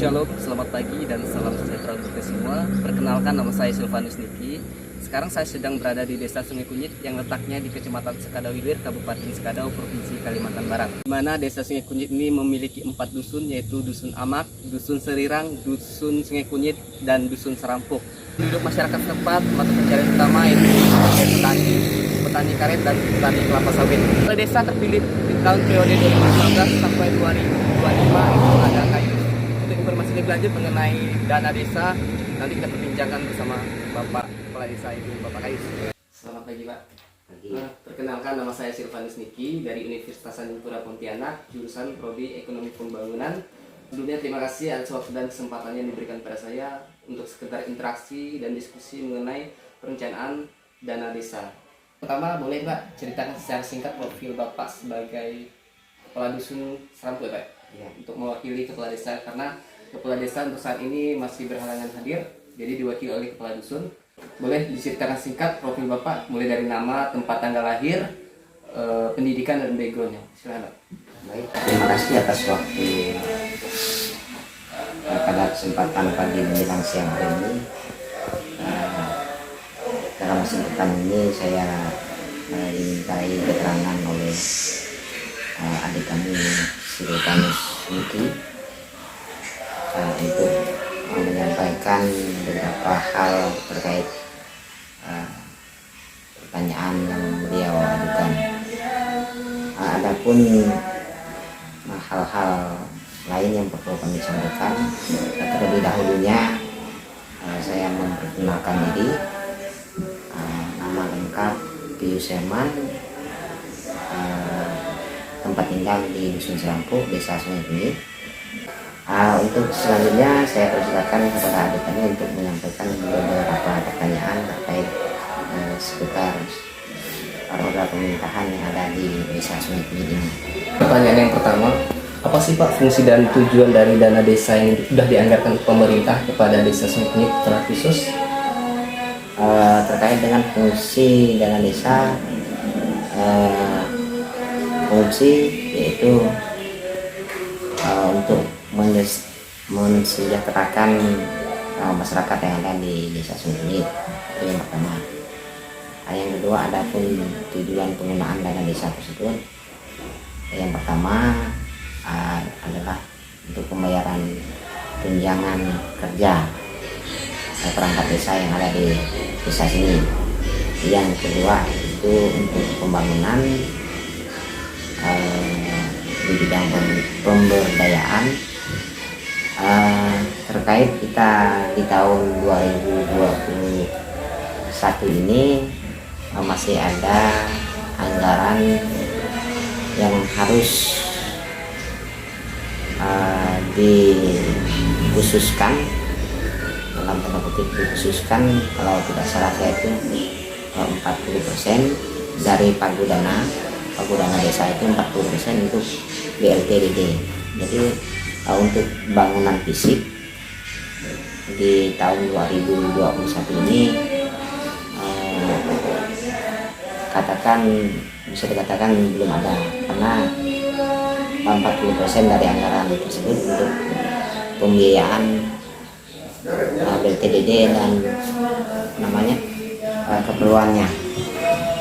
Shalom, selamat pagi dan salam sejahtera untuk kita semua. Perkenalkan, nama saya Silvanus Niki. Sekarang saya sedang berada di Desa Sungai Kunyit yang letaknya di Kecamatan Sekadawilir, Kabupaten Sekadau, Provinsi Kalimantan Barat. Di mana Desa Sungai Kunyit ini memiliki 4 dusun, yaitu Dusun Amak, Dusun Serirang, Dusun Sungai Kunyit, dan Dusun Serampuk. Penduduk masyarakat setempat mata pencarian utama yaitu petani karet dan petani kelapa sawit. Desa terpilih di tahun periode 2019 sampai 2025 itu ada kayu. Untuk informasi lebih lanjut mengenai dana desa, nanti kita perbincangkan bersama Bapak Kepala Desa itu, Bapak Kayus. Selamat pagi, Pak. Perkenalkan, nama saya Silvanus Niki dari Universitas Tanjungpura Pontianak, jurusan Prodi Ekonomi Pembangunan. Sebelumnya terima kasih atas waktu dan kesempatan yang diberikan pada saya untuk sekedar interaksi dan diskusi mengenai perencanaan dana desa. Pertama, boleh Pak ceritakan secara singkat profil Bapak sebagai Kepala Dusun Serampuk, Pak? Ya. Untuk mewakili Kepala Desa, karena Kepala Desa untuk saat ini masih berhalangan hadir, jadi diwakili oleh Kepala Dusun. Boleh diceritakan singkat profil Bapak, mulai dari nama, tempat tanggal lahir, pendidikan dan backgroundnya. Silakan, Pak. Baik, terima kasih atas waktu pada kesempatan pagi menjelang siang hari ini. Dalam kesempatan ini saya dimintai keterangan oleh adik kami Silvanus Niki untuk menyampaikan beberapa hal terkait pertanyaan yang beliau ajukan. Adapun hal-hal lain yang perlu kami sampaikan, terlebih dahulunya saya memperkenalkan diri. Nama lengkap Pius Herman, tempat tinggal di Dusun Serampuk, Desa Sungai Kunyit. Untuk selanjutnya saya persilakan kepada adik kami untuk menyampaikan beberapa pertanyaan terkait seputar roda pemerintahan yang ada di Desa Sungai Kunyit ini. Pertanyaan yang pertama, apa sih Pak fungsi dan tujuan dari dana desa yang sudah dianggarkan pemerintah kepada Desa Sungai Kunyit secara khusus? Terkait dengan fungsi dana desa, fungsi yaitu untuk mensejahterakan masyarakat yang ada di Desa Sungai Kunyit. Itu yang pertama. Yang kedua, ada pun tujuan penggunaan dana desa tersebut. Yang pertama adalah untuk pembayaran tunjangan kerja perangkat desa yang ada di desa sini. Yang kedua itu untuk pembangunan di bidang pemberdayaan terkait kita di tahun 2021 ini masih ada anggaran yang harus dikhususkan, dalam tanda kutip dikhususkan, kalau tidak salah saya itu 40% dari Pagudana desa itu 40% untuk BLTDD. Jadi untuk bangunan fisik di tahun 2021 ini bisa dikatakan belum ada, karena 40% dari anggaran tersebut untuk pembiayaan BLTDD dan keperluannya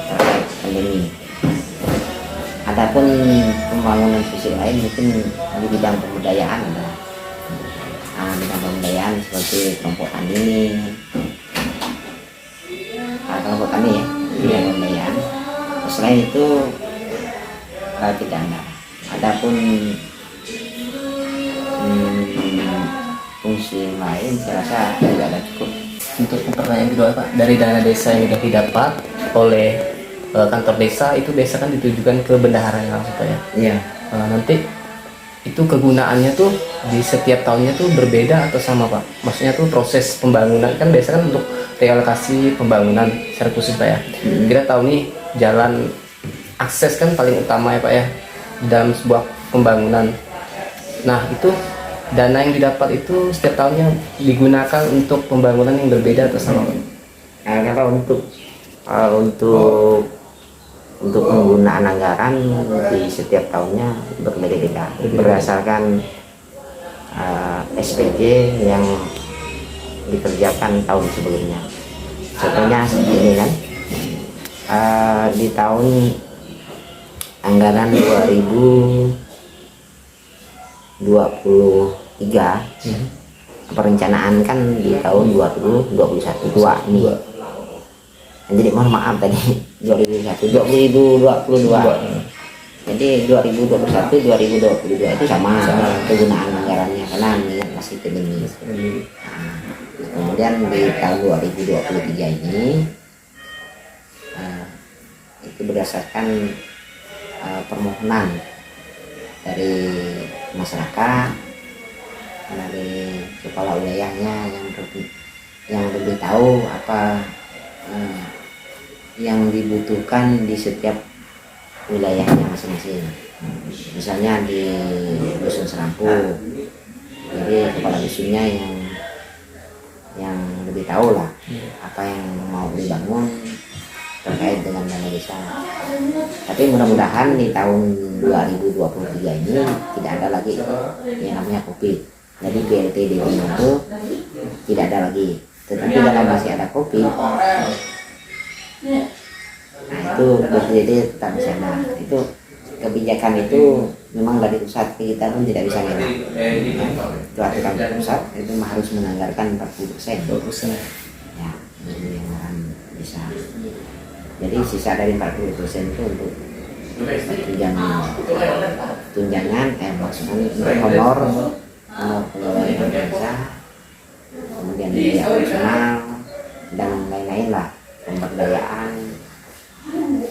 terkait pandemi. Adapun pembangunan fisik lain mungkin di bidang pemberdayaan ada bidang pemberdayaan seperti kelompok tani ya, bidang pemberdayaan. Selain itu tidak ada. Adapun fungsi lain saya rasa tidak ada cukup. Untuk pertanyaan kedua Pak, dari dana desa yang sudah didapat oleh kantor desa, itu desa kan ditujukan ke bendaharanya langsung Pak ya? Iya. Nanti itu kegunaannya tuh di setiap tahunnya tuh berbeda atau sama Pak? Maksudnya tuh proses pembangunan kan biasa kan untuk realokasi pembangunan secara khusus Pak ya. Kita tahu nih jalan akses kan paling utama ya Pak ya dalam sebuah pembangunan. Nah itu dana yang didapat itu setiap tahunnya digunakan untuk pembangunan yang berbeda atau sama Pak? Kalau untuk penggunaan anggaran di setiap tahunnya berbeda-beda berdasarkan SPG yang dikerjakan tahun sebelumnya. Contohnya ini kan, di tahun anggaran 2023 perencanaan kan di tahun 2021 ini. Jadi mohon maaf tadi 2022. Jadi 2021 2022 itu sama penggunaan anggarannya karena minat masih tinggi. Nah, kemudian di tahun 2023 ini itu berdasarkan permohonan dari masyarakat, dari kepala wilayahnya yang lebih tahu apa yang dibutuhkan di setiap wilayahnya masing-masing. Misalnya di dusun Serampu, jadi kepala dusunnya yang lebih tahu lah apa yang mau dibangun terkait dengan dana desa. Tapi mudah-mudahan di tahun 2023 ini tidak ada lagi yang namanya COVID. Jadi BLT di itu tidak ada lagi. Tetapi kalau masih ada COVID, nah itu BLT tetap bisa ada. Itu kebijakan itu memang dari pusat, kita pun tidak bisa ngelak. Itu aturan pusat itu harus menganggarkan 40%. Ya, ini anggaran bisa. Jadi sisa dari 40% itu untuk tunjangan, maksudnya untuk honor pegawai desa, kemudian biaya personal dan lain-lain lah, pemberdayaan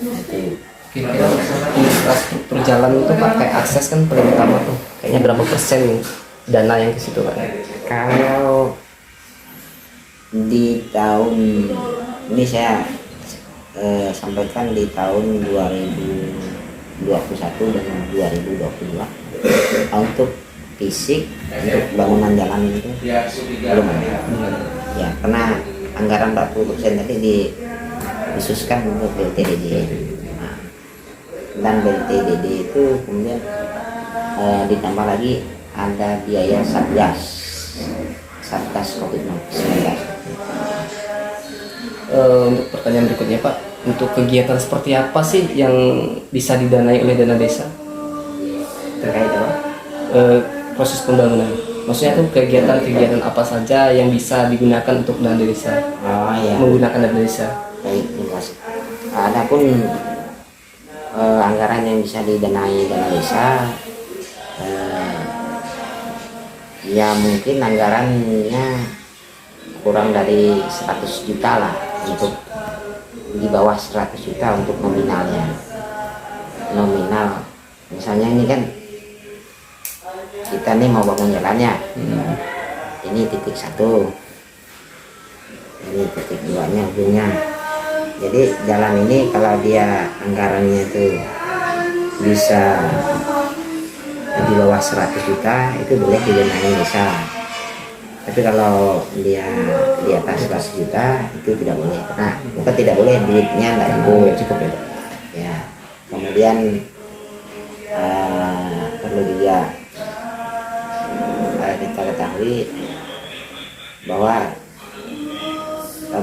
itu. Kira-kira infrastruktur jalan itu Pak, kayak akses kan paling utama tuh. Kayaknya berapa persen dana yang ke situ Pak? Kalau di tahun ini saya sampaikan di tahun 2021 dan 2022 untuk fisik, untuk bangunan jalan itu belum ada. Ya, karena anggaran 40% tadi dikhususkan untuk BLTDD. Nah, dan BLTDD itu kemudian ditambah lagi ada biaya Satgas COVID-19. Untuk pertanyaan berikutnya Pak, untuk kegiatan seperti apa sih yang bisa didanai oleh dana desa Terkait apa? proses pembangunan? Maksudnya tuh kegiatan-kegiatan apa saja yang bisa digunakan untuk dana desa, Oh ya, menggunakan dana desa? baik, jelas. Adapun anggaran yang bisa didanai dana desa, ya mungkin anggarannya kurang dari 100 juta lah, untuk di bawah 100 juta untuk nominalnya. Nominal misalnya ini kan kita nih mau bangun jalannya, ini titik 1, ini titik 2 nya ujungnya. Jadi jalan ini kalau dia anggarannya itu bisa di bawah 100 juta itu boleh didanai desa. Tapi kalau dia di atas 100 juta itu tidak boleh. Nah, bukan tidak boleh, duitnya tidak cukup. Ya. Kemudian perlu juga kita ketahui bahwa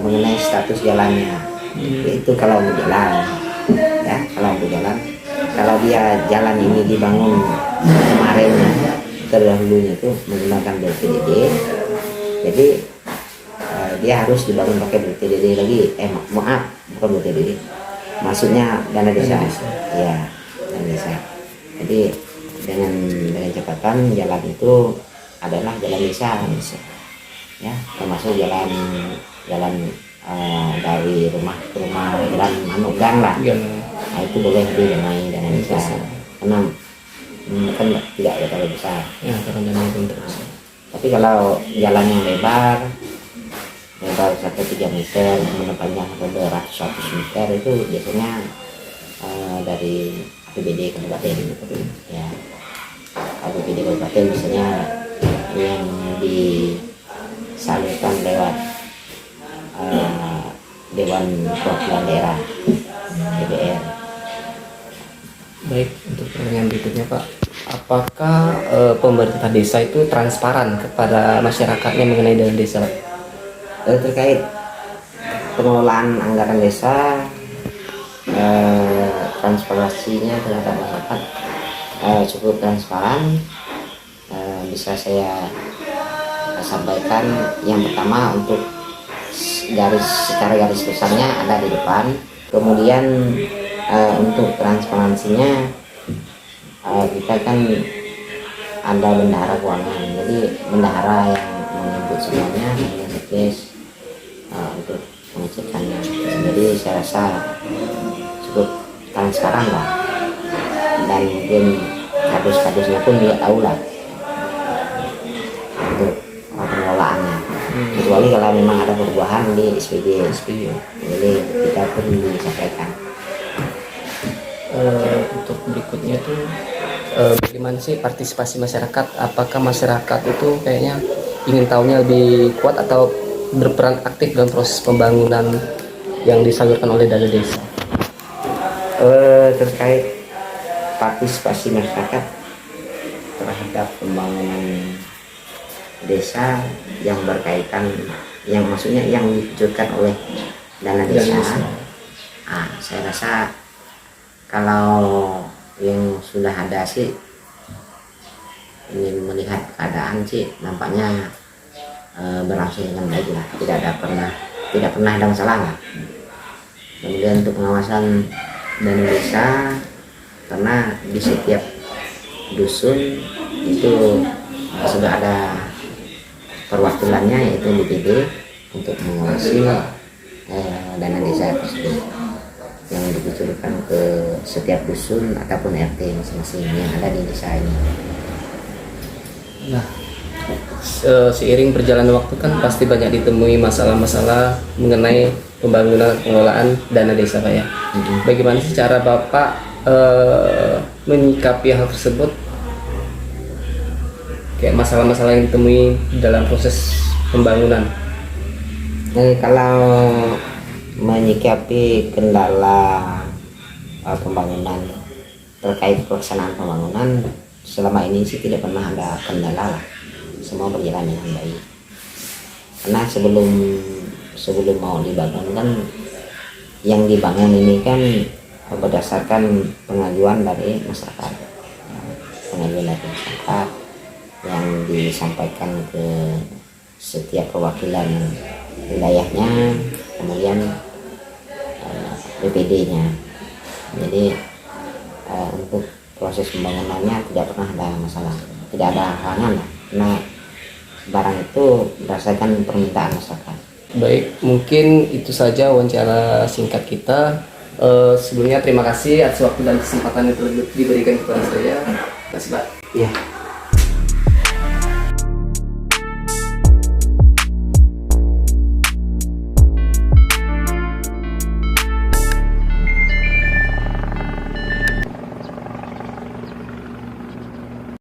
mengenai status jalannya itu kalau mau jalan, ya kalau dia jalan ini dibangun kemarin terdahulunya itu menggunakan BLTDD, jadi dia harus dibangun pakai BLTDD lagi, maaf bukan BLTDD, maksudnya dana desa. Ya, dana desa. Jadi dengan catatan jalan itu adalah jalan desa, ya, termasuk jalan dari rumah ke rumah, jalan gang lah. Nah, itu boleh didanai dana desa karena kan tidak terlalu besar. Ya, karena dana itu terbesar. Tapi kalau jalan yang lebar sampai 3 meter, kemudian panjang sampai 100 meter itu biasanya dari APBD kabupaten. Ya, APBD kabupaten biasanya yang disalurkan lewat Dewan Perwakilan Daerah DPR. Baik, untuk pertanyaan berikutnya Pak, apakah pemerintah desa itu transparan kepada masyarakatnya mengenai dana desa? Terkait pengelolaan anggaran desa, transparansinya terhadap masyarakat cukup transparan. Bisa saya sampaikan, yang pertama untuk secara garis besarnya ada di depan, kemudian untuk transparansinya kita kan ada bendahara keuangan, jadi bendahara yang menyebut semuanya mengecek untuk pengecekannya. Jadi saya rasa cukup transparan lah, dan mungkin kardus-kardusnya pun juga tahu lah untuk pengelolaannya. Kecuali kalau memang ada perubahan di SPG, jadi kita pun disampaikan. Untuk berikutnya tuh bagaimana sih partisipasi masyarakat? Apakah masyarakat itu kayaknya ingin tahunya lebih kuat atau berperan aktif dalam proses pembangunan yang disalurkan oleh dana desa? Terkait partisipasi masyarakat terhadap pembangunan desa yang berkaitan, yang maksudnya yang diwujudkan oleh dana desa, saya rasa kalau yang sudah ada sih, ini melihat keadaan sih nampaknya berlangsung dengan baik lah, tidak pernah ada masalah lah. Kemudian untuk pengawasan dana desa, karena di setiap dusun itu sudah ada perwakilannya, yaitu DPD, untuk mengawasi dana desa tersebut yang dikucurkan ke setiap dusun ataupun RT masing-masing yang ada di desa ini. Nah, seiring berjalannya waktu kan pasti banyak ditemui masalah-masalah mengenai pembangunan pengelolaan dana desa, Pak ya. Bagaimana sih cara Bapak menyikapi hal tersebut? Kayak masalah-masalah yang ditemui dalam proses pembangunan. Kalau menyikapi kendala pembangunan, terkait pelaksanaan pembangunan, selama ini sih tidak pernah ada kendala lah, semua berjalan dengan baik. Karena sebelum mau dibangun kan, yang dibangun ini kan berdasarkan pengajuan dari masyarakat, yang disampaikan ke setiap perwakilan wilayahnya, kemudian BPD-nya. Jadi untuk proses pembangunannya tidak pernah ada masalah, tidak ada halangan, karena barang itu berdasarkan permintaan masyarakat. Baik, mungkin itu saja wawancara singkat kita. Sebelumnya terima kasih atas waktu dan kesempatan yang telah diberikan kepada saya. Terima kasih, Pak. Ya.